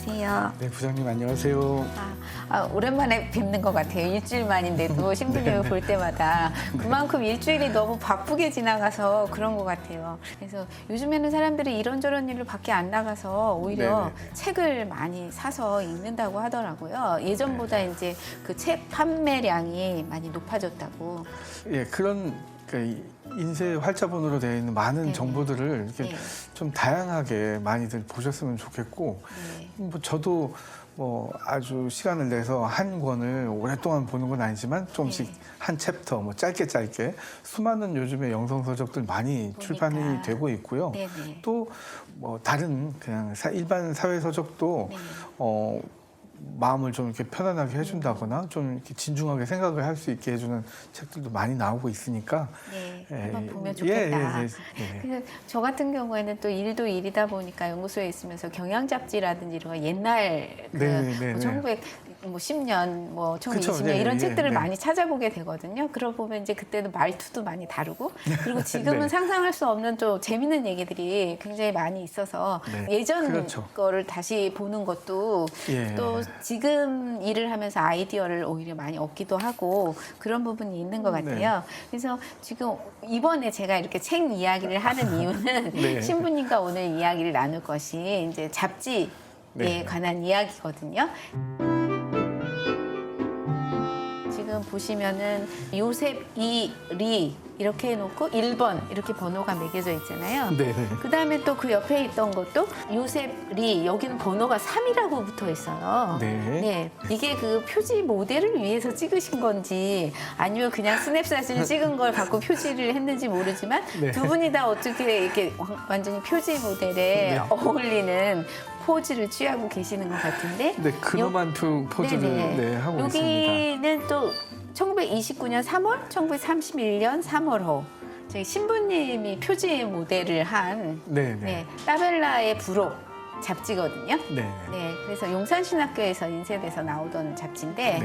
안녕하세요. 네, 부장님 안녕하세요. 오랜만에 뵙는 것 같아요. 일주일 만인데도 신부님을 볼 때마다 그만큼 일주일이 너무 바쁘게 지나가서 그런 것 같아요. 그래서 요즘에는 사람들이 이런저런 일로 밖에 안 나가서 오히려 책을 많이 사서 읽는다고 하더라고요. 예전보다 이제 그 책 판매량이 많이 높아졌다고. 예, 그런 인쇄 활자본으로 되어 있는 많은 정보들을 이렇게 좀 다양하게 많이들 보셨으면 좋겠고, 뭐 저도 뭐 아주 시간을 내서 한 권을 오랫동안 보는 건 아니지만 조금씩 한 챕터 뭐 짧게 수많은 요즘에 영성서적들 많이 출판이 되고 있고요. 또 뭐 다른 그냥 일반 사회서적도 마음을 좀 이렇게 편안하게 해준다거나 좀 이렇게 진중하게 생각을 할 수 있게 해주는 책들도 많이 나오고 있으니까 한번 보면 좋겠다. 예. 그래서 저 같은 경우에는 또 일도 일이다 보니까 연구소에 있으면서 경영 잡지라든지 이런 거 옛날 뭐 1910년, 뭐 1920년 이런 책들을 많이 찾아보게 되거든요. 그러고 보면 이제 그때는 말투도 많이 다르고 그리고 지금은 상상할 수 없는 또 재밌는 얘기들이 굉장히 많이 있어서 예전 거를 다시 보는 것도 또 지금 일을 하면서 아이디어를 오히려 많이 얻기도 하고 그런 부분이 있는 것 같아요. 그래서 지금 이번에 제가 이렇게 책 이야기를 하는 이유는 신부님과 오늘 이야기를 나눌 것이 이제 잡지에 관한 이야기거든요. 지금 보시면은 요셉 이 리 이렇게 해놓고 1번 이렇게 번호가 매겨져 있잖아요. 그 다음에 또 그 옆에 있던 것도 요셉 리, 여기는 번호가 3이라고 붙어 있어요. 이게 그 표지 모델을 위해서 찍으신 건지 아니면 그냥 스냅 사진을 찍은 걸 갖고 표지를 했는지 모르지만 두 분이 다 어떻게 이렇게 완전히 표지 모델에 어울리는 포즈를 취하고 계시는 것 같은데. 근엄한 포즈를 하고 있습니다. 여기는 또 1929년 3월, 1931년 3월호 저희 신부님이 표지 모델을 한 따벨라의 부록 잡지거든요. 그래서 용산신학교에서 인쇄돼서 나오던 잡지인데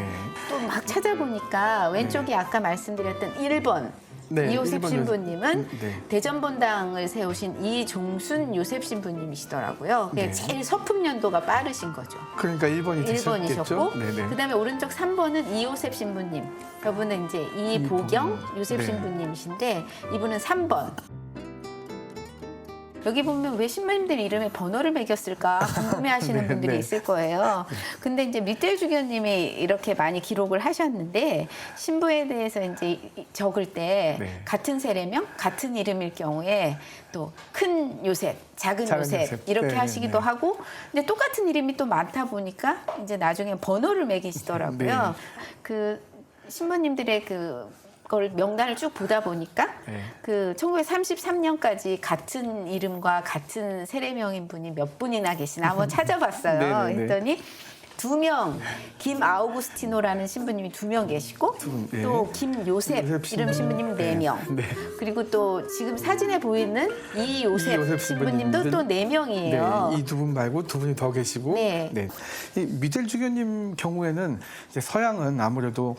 또 막 찾아보니까 왼쪽이 아까 말씀드렸던 1번 이요셉 신부님은 대전본당을 세우신 이종순 요셉 신부님이시더라고요. 제일 서품 연도가 빠르신 거죠. 그러니까 1번이셨고 그다음에 오른쪽 3번은 이요셉 신부님. 저분은 이제 이보경 요셉 신부님이신데 이분은 3번. 여기 보면 왜 신부님들 이름에 번호를 매겼을까 궁금해하시는 분들이 있을 거예요. 근데 이제 미텔 주교님이 이렇게 많이 기록을 하셨는데 신부에 대해서 이제 적을 때 같은 세례명, 같은 이름일 경우에 또 큰 요셉, 작은 요셉 이렇게 하시기도 하고, 근데 똑같은 이름이 또 많다 보니까 이제 나중에 번호를 매기시더라고요. 그 신부님들의 그걸 명단을 쭉 보다 보니까 그 1933년까지 같은 이름과 같은 세례명인 분이 몇 분이나 계시나 한번 찾아봤어요. 했더니 2명, 김 아우구스티노라는 신부님이 2명 계시고 또 김요셉 이름 신부님 4명. 그리고 또 지금 사진에 보이는 이요셉 신부님도 또 4명이에요. 이 두 분 말고 두 분이 더 계시고 이 미텔 주교님 경우에는 이제 서양은 아무래도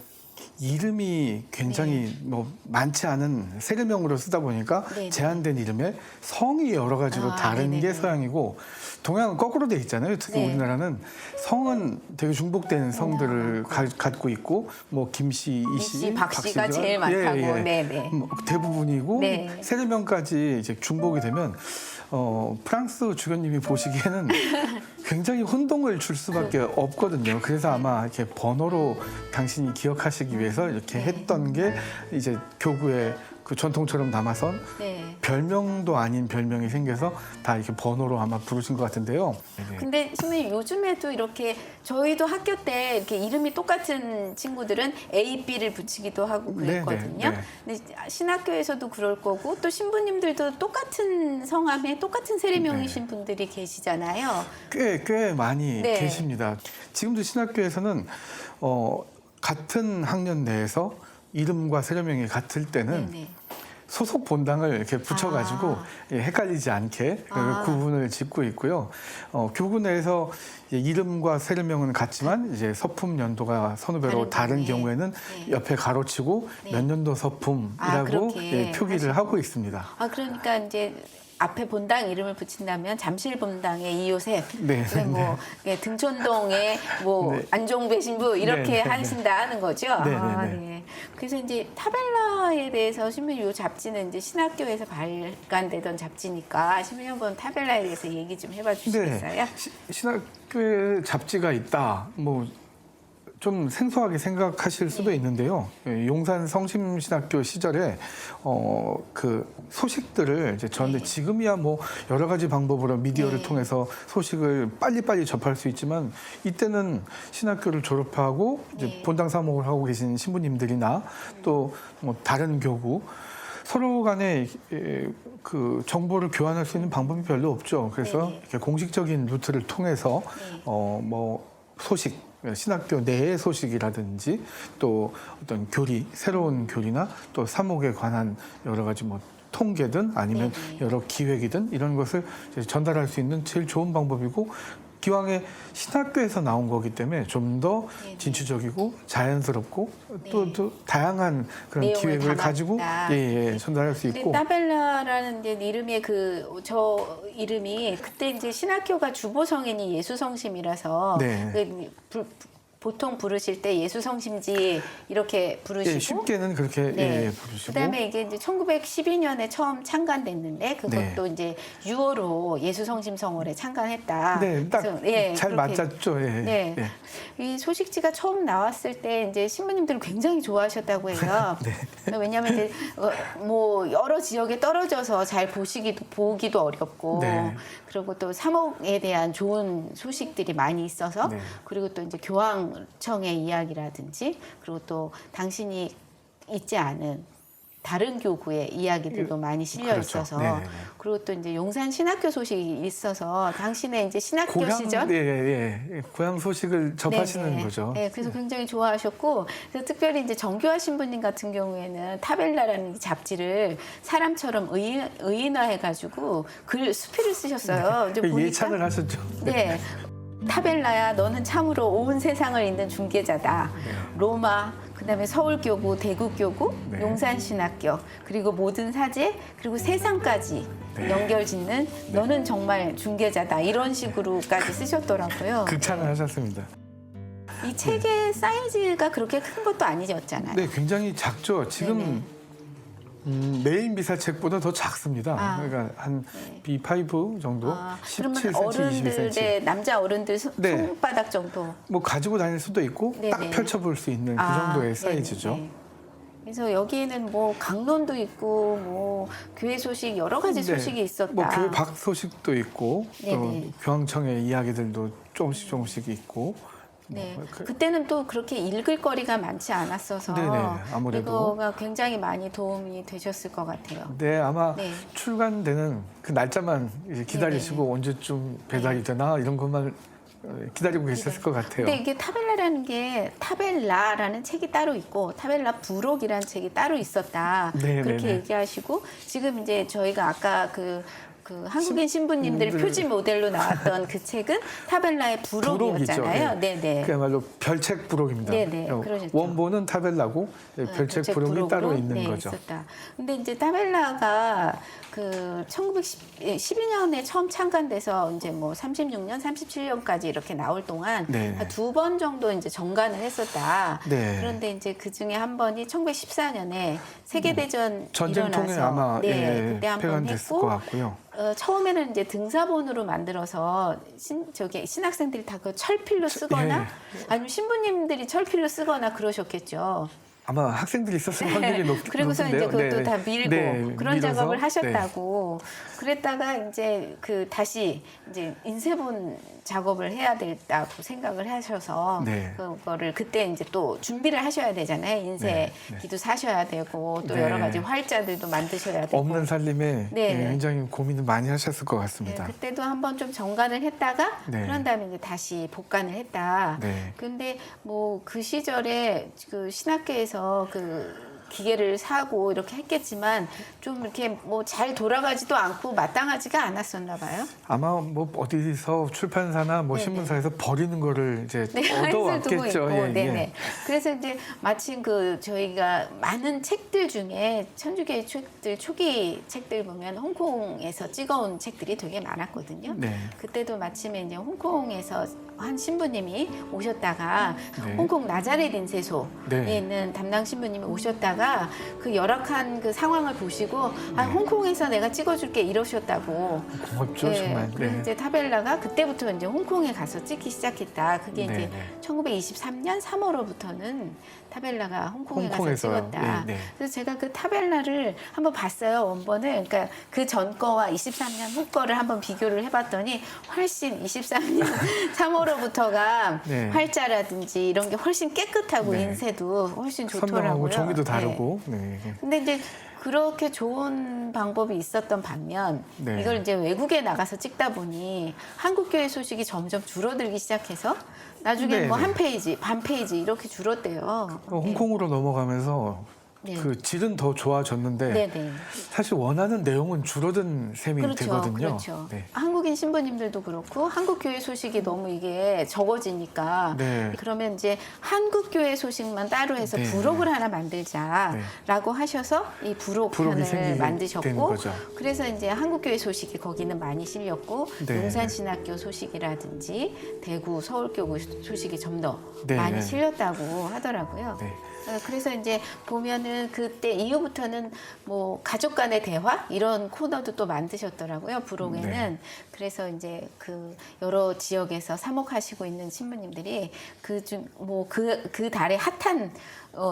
이름이 굉장히 뭐 많지 않은 세례명으로 쓰다 보니까 제한된 이름에 성이 여러 가지로 다른 게 서양이고, 동양은 거꾸로 돼 있잖아요. 특히 우리나라는 성은 되게 중복된 성들을 갖고 있고, 뭐 김씨, 이씨, 박씨가 제일 많다고. 뭐 대부분이고 세례명까지 이제 중복이 되면 프랑스 주교님이 보시기에는 굉장히 혼동을 줄 수밖에 없거든요. 그래서 아마 이렇게 번호로 당신이 기억하시기 위해서 이렇게 했던 게 이제 교구의 그 전통처럼 남아선 별명도 아닌 별명이 생겨서 다 이렇게 번호로 아마 부르신 것 같은데요. 근데 신부님 요즘에도 이렇게 저희도 학교 때 이렇게 이름이 똑같은 친구들은 A, B를 붙이기도 하고 그랬거든요. 근데 신학교에서도 그럴 거고 또 신부님들도 똑같은 성함에 똑같은 세례명이신 분들이 계시잖아요. 꽤 많이 계십니다. 지금도 신학교에서는 같은 학년 내에서 이름과 세례명이 같을 때는 소속 본당을 이렇게 붙여가지고 헷갈리지 않게 구분을 짓고 있고요. 교구 내에서 이름과 세례명은 같지만 이제 서품 연도가 선후배로 다른 경우에는 옆에 가로치고 몇 년도 서품이라고 표기를 하고 있습니다. 그러니까 이제 앞에 본당 이름을 붙인다면 잠실 본당의 이요셉, 네, 뭐 예, 등촌동의 뭐 네. 안종배 신부 이렇게 네, 네, 하신다는 거죠. 네, 네, 아, 네. 네. 그래서 이제 타벨라에 대해서 신부님 이 잡지는 이제 신학교에서 발간되던 잡지니까 신부님 한번 타벨라에 대해서 얘기 좀 해봐 주시겠어요? 신학교에 잡지가 있다. 뭐 좀 생소하게 생각하실 수도 있는데요. 용산 성심신학교 시절에 그 소식들을 이제 저한테 지금이야 뭐 여러 가지 방법으로 미디어를 통해서 소식을 빨리빨리 접할 수 있지만 이때는 신학교를 졸업하고 이제 본당 사목을 하고 계신 신부님들이나 또 뭐 다른 교구 서로 간에 그 정보를 교환할 수 있는 방법이 별로 없죠. 그래서 이렇게 공식적인 루트를 통해서 뭐 소식, 신학교 내의 소식이라든지 또 어떤 교리, 새로운 교리나 또 사목에 관한 여러 가지 뭐 통계든 아니면 여러 기획이든 이런 것을 이제 전달할 수 있는 제일 좋은 방법이고 기왕에 신학교에서 나온 거기 때문에 좀 더 진취적이고 자연스럽고 또 다양한 그런 기획을 담았다. 가지고 전달할 수 있고. 타벨라라는 이제 이름의 저 이름이 그때 이제 신학교가 주보 성인이 예수성심이라서 네. 보통 부르실 때 예수성심지 이렇게 부르시고 쉽게는 그렇게 부르시고 그다음에 이게 이제 1912년에 처음 창간됐는데 그것도 이제 6월로 예수성심성월에 창간했다. 네, 딱 잘 맞았죠. 이 소식지가 처음 나왔을 때 이제 신부님들은 굉장히 좋아하셨다고 해요. 왜냐하면 이제 뭐 여러 지역에 떨어져서 잘 보기도 어렵고 그리고 또 사목에 대한 좋은 소식들이 많이 있어서 그리고 또 이제 교황청의 이야기라든지 그리고 또 당신이 있지 않은 다른 교구의 이야기들도 많이 실려 있어서 그리고 또 이제 용산 신학교 소식이 있어서 당신의 이제 신학교 시절 고향 소식을 접하시는 거죠. 네, 그래서 굉장히 좋아하셨고 그래서 특별히 이제 정교화 신부님 같은 경우에는 타벨라라는 이 잡지를 사람처럼 의인화해가지고 수필을 쓰셨어요. 이제 보니까 예찬을 하셨죠. 네. 타벨라야 너는 참으로 온 세상을 잇는 중개자다. 로마, 그다음에 서울교구, 대구교구, 용산신학교, 그리고 모든 사제, 그리고 세상까지 연결짓는 너는 정말 중개자다. 이런 식으로까지 쓰셨더라고요. 극찬을 하셨습니다. 이 책의 사이즈가 그렇게 큰 것도 아니었잖아요. 네, 굉장히 작죠. 지금 메인 비사책보다 더 작습니다. 그러니까 한 B5 정도, 그러면 17cm, 어른들의 22cm. 남자 어른들 손바닥 정도. 뭐 가지고 다닐 수도 있고 딱 펼쳐볼 수 있는 그 정도의 사이즈죠. 그래서 여기에는 뭐 강론도 있고 뭐 교회 소식 여러 가지 소식이 있었다. 뭐 교회 밖 소식도 있고 또 교황청의 이야기들도 조금씩 있고. 그때는 또 그렇게 읽을 거리가 많지 않았어서 아무래도 이거가 굉장히 많이 도움이 되셨을 것 같아요. 네, 아마 출간되는 그 날짜만 이제 기다리시고 언제쯤 배달이 되나 이런 것만 기다리고 계셨을 것 같아요. 근데 이게 타벨라라는 게 타벨라라는 책이 따로 있고 타벨라 부록이라는 책이 따로 있었다. 그렇게 얘기하시고 지금 이제 저희가 아까 그 한국인 신부님들 표지 모델로 나왔던 그 책은 타벨라의 부록이었잖아요. 그야말로 별책 부록입니다. 그러셨죠. 원본은 타벨라고 별책 부록이 따로 있는 거죠. 근데 이제 타벨라가 그 1912년에 처음 창간돼서 이제 뭐 36년, 37년까지 이렇게 나올 동안 2번 정도 이제 정간을 했었다. 그런데 이제 그 중에 한 번이 1914년에 세계대전 전쟁 통에 일어나서 아마 그때 한 번 폐간됐을 했고 것 같고요. 처음에는 이제 등사본으로 만들어서 신학생들이 다 그 철필로 쓰거나 아니면 신부님들이 철필로 쓰거나 그러셨겠죠. 아마 학생들이 썼을 확률이 높은데요. 그리고서 이제 그것도 다 밀고 그런 밀어서, 작업을 하셨다고. 그랬다가 이제 다시 이제 인쇄본 작업을 해야 된다고 생각을 하셔서 그거를 그때 이제 또 준비를 하셔야 되잖아요. 인쇄기도 사셔야 되고 또 여러 가지 활자들도 만드셔야 되고. 없는 살림에 굉장히 고민을 많이 하셨을 것 같습니다. 그때도 한번 좀 정간을 했다가 그런 다음에 이제 다시 복간을 했다. 근데 뭐 그 시절에 그 신학교에서 그 기계를 사고 이렇게 했겠지만 좀 이렇게 뭐 잘 돌아가지도 않고 마땅하지가 않았었나 봐요. 아마 뭐 어디서 출판사나 뭐 네네. 신문사에서 버리는 거를 이제 네, 얻어왔겠죠. 두고 있고, 예, 네네. 예. 그래서 이제 마침 그 저희가 많은 책들 중에 천주교의 책들 초기 책들 보면 홍콩에서 찍어온 책들이 되게 많았거든요. 네. 그때도 마침에 이제 홍콩에서 한 신부님이 오셨다가 네. 홍콩 나자렛 인쇄소에 네. 있는 담당 신부님이 오셨다가 그 열악한 그 상황을 보시고 아 네. 홍콩에서 내가 찍어줄게 이러셨다고. 고맙죠, 정말. 그래서 네. 이제 타벨라가 그때부터 이제 홍콩에 가서 찍기 시작했다. 그게 이제 네, 네. 1923년 3월로부터는 타벨라가 홍콩에 가서 홍콩에서요. 찍었다. 네, 네. 그래서 제가 그 타벨라를 한번 봤어요, 원본을. 그러니까 그 전 거와 23년 후 거를 한번 비교를 해봤더니 훨씬 23년 3월로부터가 네. 활자라든지 이런 게 훨씬 깨끗하고 네. 인쇄도 훨씬 선명하고 좋더라고요. 종이도 네. 다르고. 네. 근데 이제 그렇게 좋은 방법이 있었던 반면 네. 이걸 이제 외국에 나가서 찍다 보니 한국 교회 소식이 점점 줄어들기 시작해서 나중에 네, 뭐 네. 한 페이지, 반 페이지 이렇게 줄었대요. 홍콩으로 넘어가면서 네. 그 질은 더 좋아졌는데 네, 네. 사실 원하는 내용은 줄어든 셈이 그렇죠, 되거든요. 그렇죠. 네. 한국인 신부님들도 그렇고 한국 교회 소식이 너무 이게 적어지니까 네. 그러면 이제 한국 교회 소식만 따로 해서 네. 부록을 하나 만들자라고 하셔서 이 부록 부록이 편을 생기게 되는 만드셨고 거죠. 그래서 이제 한국 교회 소식이 거기는 많이 실렸고 네. 용산신학교 소식이라든지 대구 서울교구 소식이 좀 더 네. 많이 실렸다고 하더라고요. 네. 그래서 이제 보면은 그때 이후부터는 뭐 가족 간의 대화 이런 코너도 또 만드셨더라고요. 부록에는. 네. 그래서 이제 그 여러 지역에서 사목하시고 있는 신부님들이 그 달의 핫한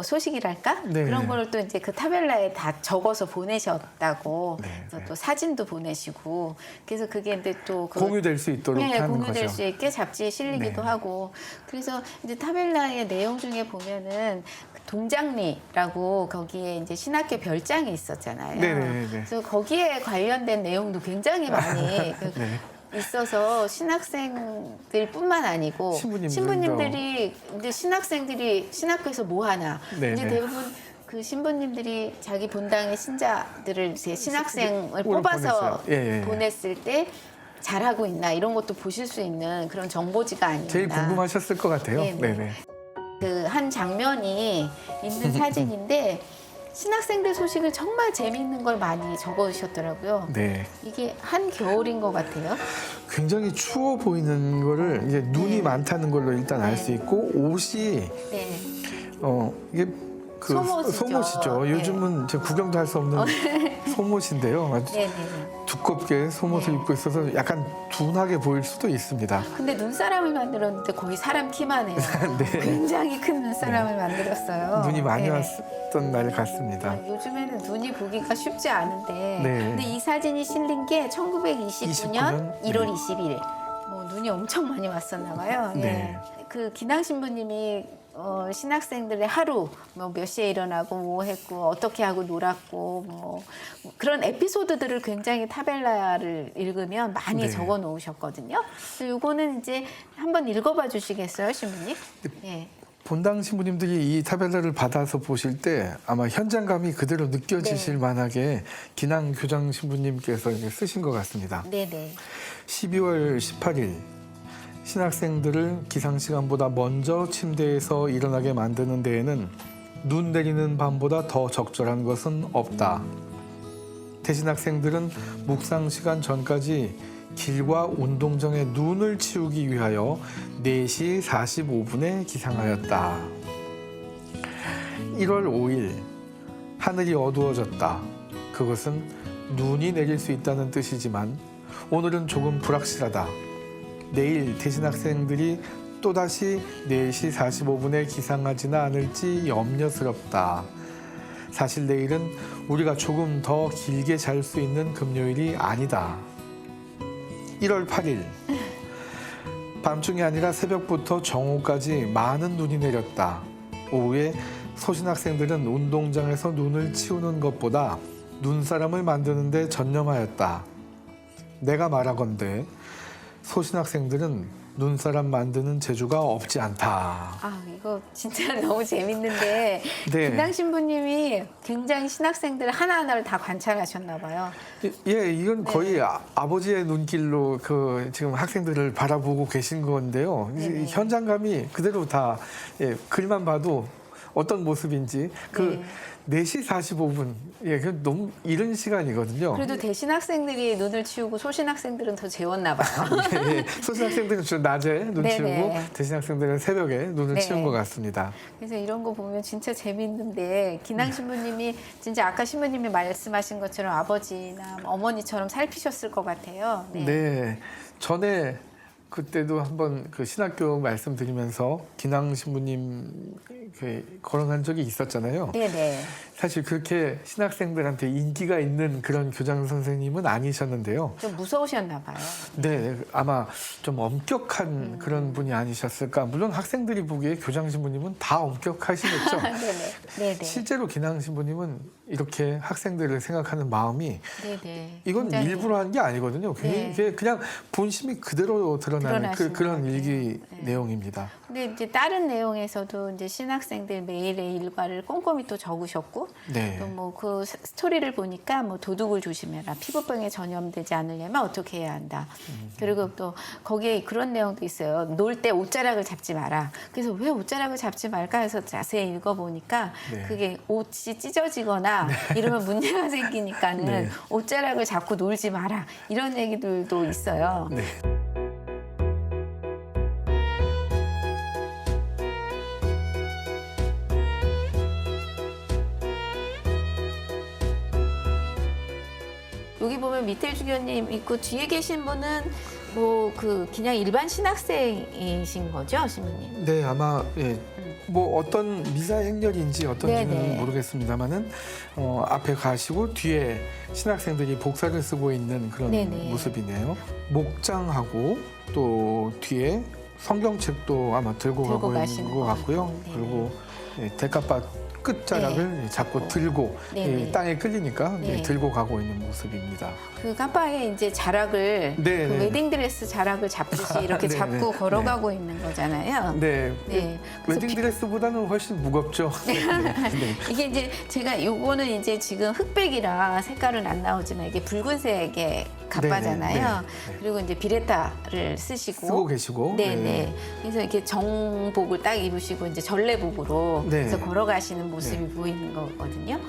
소식이랄까 네. 그런 거를 또 이제 그 타벨라에 다 적어서 보내셨다고. 네, 그래서 네. 또 사진도 보내시고 그래서 그게 이제 또 공유될 수 있도록 네, 하는 공유될 거죠. 수 있게 잡지에 실리기도 네. 하고 그래서 이제 타벨라의 내용 중에 보면은 동장리라고 거기에 이제 신학교 별장이 있었잖아요. 네네네. 그래서 거기에 관련된 내용도 굉장히 많이 네. 있어서 신학생들뿐만 아니고 신부님들이 이제 신학생들이 신학교에서 뭐 하나 네, 이제 네. 대부분 그 신부님들이 자기 본당의 신자들을 이제 신학생을 오늘 뽑아서 보냈어요. 예, 예. 보냈을 때 잘하고 있나 이런 것도 보실 수 있는 그런 정보지가 아니었나. 제일 궁금하셨을 것 같아요. 네네. 네네. 그 한 장면이 있는 사진인데 신학생들 소식을 정말 재미있는 걸 많이 적어주셨더라고요. 네. 이게 한겨울인 것 같아요. 굉장히 추워 보이는 거를 이제 눈이 네. 많다는 걸로 일단 알 수 네. 있고 옷이 네. 이게 그 소모지죠. 소모시죠. 네. 요즘은 제 구경도 할 수 없는 소모시인데요. 아주 네네. 두껍게 소모를 네. 입고 있어서 약간 둔하게 보일 수도 있습니다. 근데 눈사람을 만들었는데 거의 사람 키만 해요. 네. 굉장히 큰 눈사람을 만들었어요. 눈이 많이 네. 왔던 날 같습니다. 요즘에는 눈이 보기가 쉽지 않은데 네. 근데 이 사진이 실린 게 1929년 29년? 1월 네. 20일 뭐 눈이 엄청 많이 왔었나 봐요. 네. 예. 그 기낭 신부님이 신학생들의 하루 뭐 몇 시에 일어나고 뭐 했고 어떻게 하고 놀았고 뭐 그런 에피소드들을 굉장히 타벨라를 읽으면 많이 네. 적어 놓으셨거든요. 요거는 이제 한번 읽어봐 주시겠어요, 신부님? 예. 본당 신부님들이 이 타벨라를 받아서 보실 때 아마 현장감이 그대로 느껴지실 네. 만하게 기낭 교장 신부님께서 이제 쓰신 것 같습니다. 네네. 12월 18일 신학생들을 기상시간보다 먼저 침대에서 일어나게 만드는 데에는 눈 내리는 밤보다 더 적절한 것은 없다. 대신 학생들은 묵상 시간 전까지 길과 운동장에 눈을 치우기 위하여 4시 45분에 기상하였다. 1월 5일 하늘이 어두워졌다. 그것은 눈이 내릴 수 있다는 뜻이지만 오늘은 조금 불확실하다. 내일 대신 학생들이 또다시 4시 45분에 기상하지는 않을지 염려스럽다. 사실 내일은 우리가 조금 더 길게 잘 수 있는 금요일이 아니다. 1월 8일 밤중이 아니라 새벽부터 정오까지 많은 눈이 내렸다. 오후에 소신 학생들은 운동장에서 눈을 치우는 것보다 눈사람을 만드는 데 전념하였다. 내가 말하건대 소신학생들은 눈사람 만드는 재주가 없지 않다. 아, 이거 진짜 너무 재밌는데 네. 김당 신부님이 굉장히 신학생들 하나하나를 다 관찰하셨나 봐요. 예, 이건 거의 아버지의 눈길로 그 지금 학생들을 바라보고 계신 건데요. 네네. 현장감이 그대로 다 글만 봐도 어떤 모습인지 그 4시 45분 그 너무 이른 시간이거든요. 그래도 대신 학생들이 눈을 치우고 소신 학생들은 더 재웠나 봐요. 소신 학생들은 주로 낮에 눈 네네. 치우고 대신 학생들은 새벽에 눈을 네. 치운 것 같습니다. 그래서 이런 거 보면 진짜 재밌는데 기낭 신부님이 진짜 아까 신부님이 말씀하신 것처럼 아버지나 어머니처럼 살피셨을 것 같아요. 네, 전에 그때도 한번 그 신학교 말씀드리면서 기낭 신부님 거론한 적이 있었잖아요. 네네. 사실 그렇게 신학생들한테 인기가 있는 그런 교장 선생님은 아니셨는데요. 좀 무서우셨나 봐요. 네, 아마 좀 엄격한 그런 분이 아니셨을까. 물론 학생들이 보기에 교장 신부님은 다 엄격하시겠죠. 네네. 실제로 기낭 신부님은 이렇게 학생들을 생각하는 마음이 네네. 이건 굉장히 일부러 한 게 아니거든요. 네. 이게 그냥 본심이 그대로 드러나는 드러나신 그런 것 일기 같아요. 네. 내용입니다. 근데 이제 다른 내용에서도 이제 신학생들 매일의 일과를 꼼꼼히 또 적으셨고 네. 또 뭐 그 스토리를 보니까 뭐 도둑을 조심해라, 피부병에 전염되지 않으려면 어떻게 해야 한다. 그리고 또 거기에 그런 내용도 있어요. 놀 때 옷자락을 잡지 마라. 그래서 왜 옷자락을 잡지 말까 해서 자세히 읽어보니까 네. 그게 옷이 찢어지거나 이러면 문제가 생기니까는 네. 옷자락을 잡고 놀지 마라. 이런 얘기들도 있어요. 네. 여기 보면 밑에 주교님 있고 뒤에 계신 분은 뭐 그 그냥 일반 신학생이신 거죠, 신부님? 네, 아마 뭐 어떤 미사 행렬인지 어떤지는 네네. 모르겠습니다만은 앞에 가시고 뒤에 신학생들이 복사를 쓰고 있는 그런 네네. 모습이네요. 목장하고 또 뒤에 성경책도 아마 들고 가고 가시는 있는 것 같고요. 네네. 그리고 대갓밭 끝자락을 잡고 들고 네네. 땅에 끌리니까 네. 들고 가고 있는 모습입니다. 그 깜빡에 이제 자락을 네, 그 네. 웨딩드레스 자락을 잡듯이 이렇게 네, 잡고 네. 걸어가고 있는 거잖아요. 네, 네. 그래서 웨딩드레스보다는 훨씬 무겁죠. 네. 이게 이제 제가 요거는 이제 지금 흑백이라 색깔은 안 나오지만 이게 붉은색의 갑바잖아요. 네, 네. 그리고 이제 비레타를 쓰시고 쓰고 계시고. 네네. 그래서 이렇게 정복을 딱 입으시고 이제 전례복으로 네. 그래서 걸어가시는 모습이 보이는 거거든요.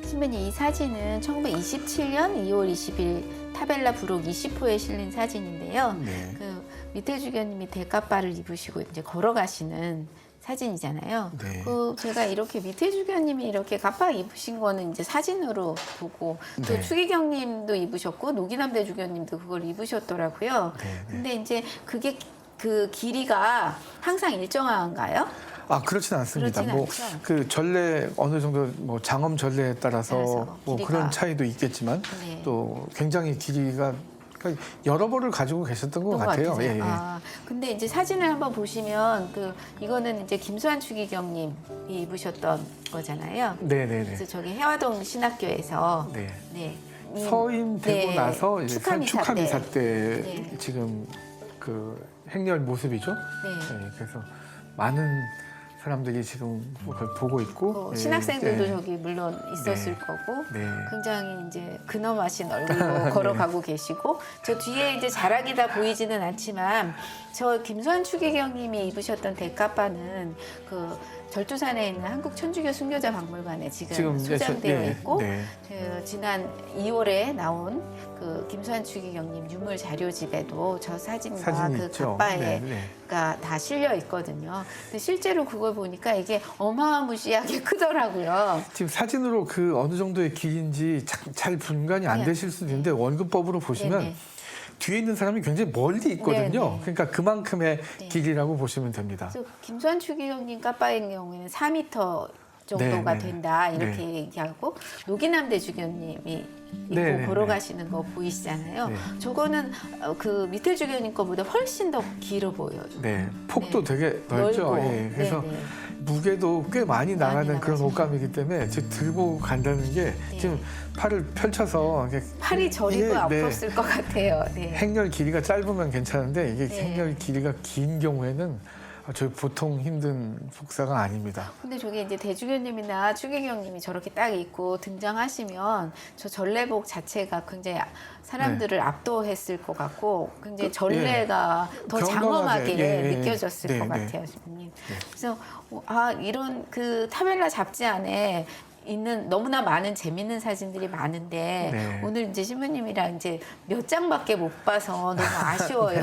신부님 이 사진은 1927년 2월 20일 타벨라 부록 20호에 실린 사진인데요. 네. 그 밑에 주교님이 대가빠를 입으시고 이제 걸어가시는 사진이잖아요. 네. 그 제가 이렇게 밑에 주교님이 이렇게 가빠 입으신 거는 이제 사진으로 보고 또 네. 추기경님도 입으셨고 노기남대 주교님도 그걸 입으셨더라고요. 네, 네. 근데 이제 그게 그 길이가 항상 일정한가요? 그렇진 않습니다. 그렇진 뭐 않죠. 그 전례 어느 정도 뭐 장엄 전례에 따라서 뭐 길이가. 그런 차이도 있겠지만 네. 또 굉장히 길이가 그러니까 여러 벌을 가지고 계셨던 것 그런 것 같아요. 같으세요? 예, 예. 근데 이제 사진을 한번 보시면 그 이거는 이제 김수환 추기경님이 입으셨던 거잖아요. 네네네. 그래서 저기 해화동 신학교에서 네. 네. 서임되고 네. 나서 이제 축하미사 축하미사 때 네. 지금 그 행렬 모습이죠. 네. 네, 그래서 많은 사람들이 지금 그걸 보고 있고 예, 신학생들도 예. 저기 물론 있었을 네. 거고 네. 굉장히 이제 근엄하신 얼굴로 걸어가고 계시고 저 뒤에 이제 자락이 다 보이지는 않지만 저 김수환 추기경님이 입으셨던 대가빠는 그 절두산에 있는 한국 천주교 순교자 박물관에 지금 소장되어 있고 네. 그 지난 2월에 나온 그 김수환 추기경님 유물 자료집에도 저 사진과 사진이 그 있죠. 갑바에 네, 네. 다 실려 있거든요. 근데 실제로 그걸 보니까 이게 어마무시하게 크더라고요. 지금 사진으로 그 어느 정도의 길인지 잘 분간이 안 네. 되실 수도 있는데 원근법으로 보시면 네네. 뒤에 있는 사람이 굉장히 멀리 있거든요. 네네. 그러니까 그만큼의 네. 길이라고 보시면 됩니다. 그래서 김수환 추기경님 까빠의 경우에는 4m 정도가 네, 네. 된다 이렇게 네. 얘기하고 노기남 대주교님이 있고 네, 네, 보러 네. 가시는 거 보이시잖아요. 네. 저거는 그 밑에 주교님 거보다 훨씬 더 길어 보여요. 네, 폭도 네. 되게 넓죠. 넓고. 예, 그래서 네네. 무게도 꽤 많이 나가는 그런 나가죠. 옷감이기 때문에 지금 들고 간다는 게 네. 지금 팔을 펼쳐서 이렇게 팔이 저리고 이게, 아팠을 것 같아요. 네. 행렬 길이가 짧으면 괜찮은데 이게 네. 행렬 길이가 긴 경우에는 저희 보통 힘든 복사가 아닙니다. 근데 저게 이제 대주교님이나 추기경님이 저렇게 딱 입고 등장하시면 저 전례복 자체가 굉장히 사람들을 압도했을 것 같고 굉장히 전례가 더 경건하게, 장엄하게 예, 예. 느껴졌을 네, 것 네. 같아요, 주님. 그래서 이런 그 타벨라 잡지 안에 있는 너무나 많은 재밌는 사진들이 많은데 네. 오늘 이제 신부님이랑 이제 몇 장밖에 못 봐서 너무 아쉬워요.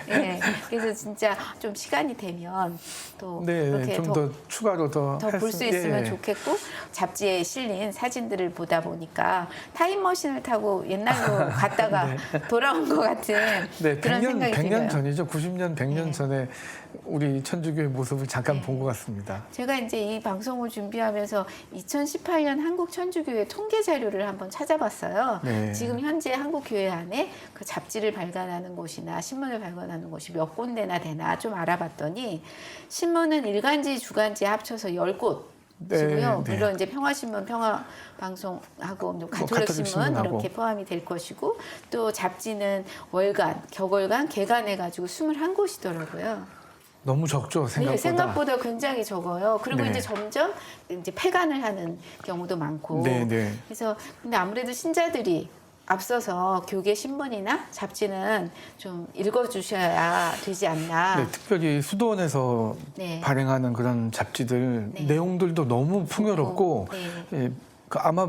네. 그래서 진짜 좀 시간이 되면 또 네, 이렇게 좀 더 추가로 더 볼 수 있으면 예. 좋겠고 잡지에 실린 사진들을 보다 보니까 타임머신을 타고 옛날로 갔다가 돌아온 것 같은 네, 그런 100년, 생각이 100년 들어요. 전이죠. 90년, 100년 네. 전에 우리 천주교의 모습을 잠깐 네. 본 것 같습니다. 제가 이제 이 방송을 준비하면서 2018년 한국 천주교회 통계 자료를 한번 찾아봤어요. 네. 지금 현재 한국 교회 안에 그 잡지를 발간하는 곳이나 신문을 발간하는 곳이 몇 군데나 되나 좀 알아봤더니 신문은 일간지, 주간지 합쳐서 10곳. 이고요. 네. 물론 이제 평화신문, 평화방송하고 가톨릭 신문 신문하고. 이렇게 포함이 될 것이고 또 잡지는 월간, 격월간, 개간 해가지고 21곳이더라고요. 너무 적죠, 생각보다. 네, 생각보다 굉장히 적어요. 그리고 네. 이제 점점 이제 폐간을 하는 경우도 많고. 네, 네. 그래서 근데 아무래도 신자들이 앞서서 교계 신문이나 잡지는 좀 읽어주셔야 되지 않나. 네, 특별히 수도원에서 네. 발행하는 그런 잡지들 네. 내용들도 너무 풍요롭고 네. 예, 아마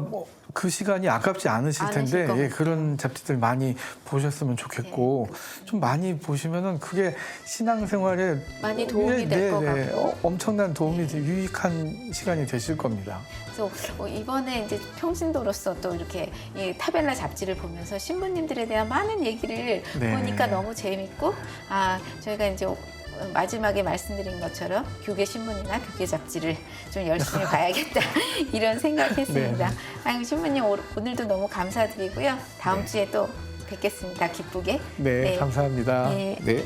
그 시간이 아깝지 않으실 않으실 텐데 것 예, 같아요. 그런 잡지들 많이 보셨으면 좋겠고 네. 좀 많이 보시면은 그게 신앙생활에 많이 도움이 될 것 같고. 엄청난 도움이 유익한 시간이 되실 겁니다. 그래서 이번에 이제 평신도로서 또 이렇게 이 타벨라 잡지를 보면서 신부님들에 대한 많은 얘기를 네. 보니까 너무 재밌고 저희가 이제 마지막에 말씀드린 것처럼 교계 신문이나 교계 잡지를 좀 열심히 봐야겠다 이런 생각했습니다. 네. 아유, 신부님 오늘도 너무 감사드리고요. 다음 네. 주에 또 뵙겠습니다. 기쁘게. 네, 네. 감사합니다. 네. 네.